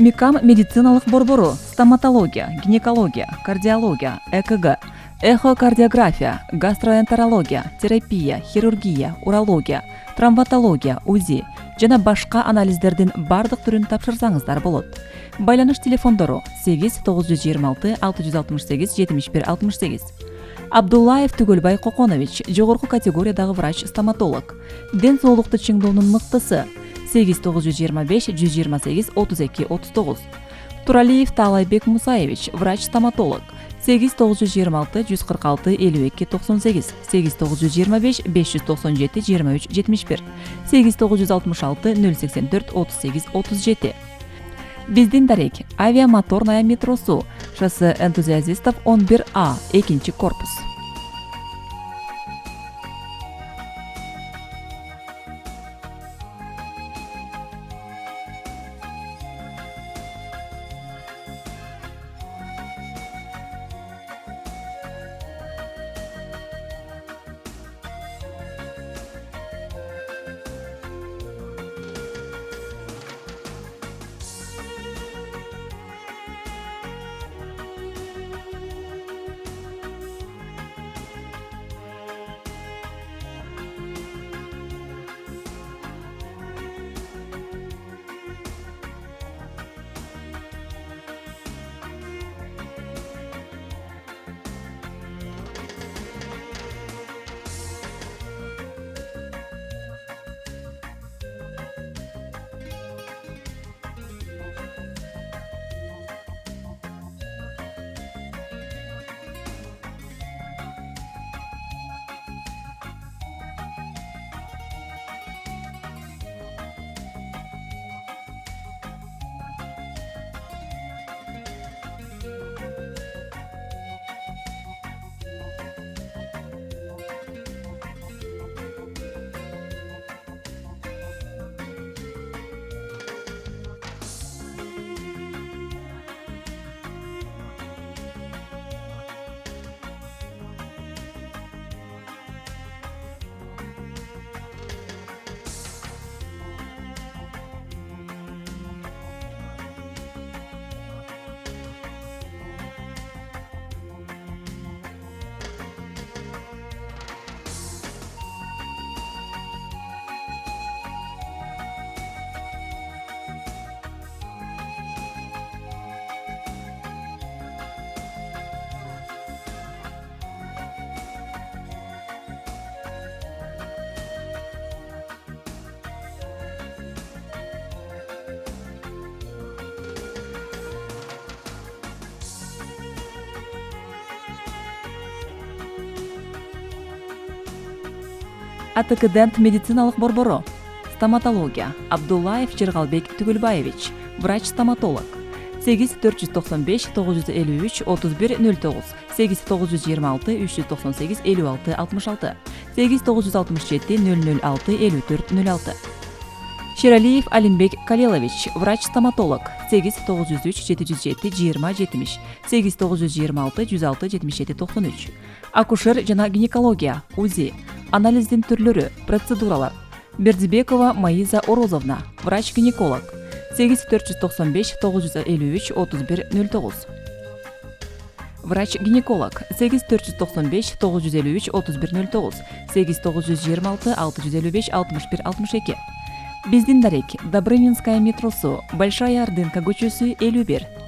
Микам медициналык борбору, стоматология, гинекология, кардиология, ЭКГ, эхокардиография, гастроэнтерология, терапия, хирургия, урология, травматология, УЗИ жана башка анализдердин бардык түрүн тапшырсаңыздар болот. Байланыш телефондору 8 926 668 71 68. Абдуллаев Түгөлбай Коконович, жогорку категориядагы врач-стоматолог. Ден соолукту чыңдоонун мыктысы 8 925 128 32 39. Туралиев Таалайбек Мусаевич, врач-стоматолог. 8 926 146 52 98, 8 925 597 23 71, 8 966 084 38 37. Биздин дарек авиамоторная метросу, шоссе энтузиазистов 11А, 2 корпус. АТК Дент медициналык борбору, стоматология, Абдуллаев Жыргалбек Түгөлбаевич, врач-стоматолог. 8 495 953 31 09, 8 926 398 56 66, 8 967 006 54 06. Шералиев Алимбек Калелович, врач-стоматолог. 8 903 707 20 70, 8 926 106 77 93. Акушер жана гинекология, УЗИ, анализдин түрлөрү, процедуралар. Бердибекова Маиза Орозовна, врач-гинеколог. 8 495 953 31 09. Врач-гинеколог. 8 495 953 31 09, 8 926 655 61 62. Биздин дарек Добрынинская метросу, Большая Ордынка көчөсү 51.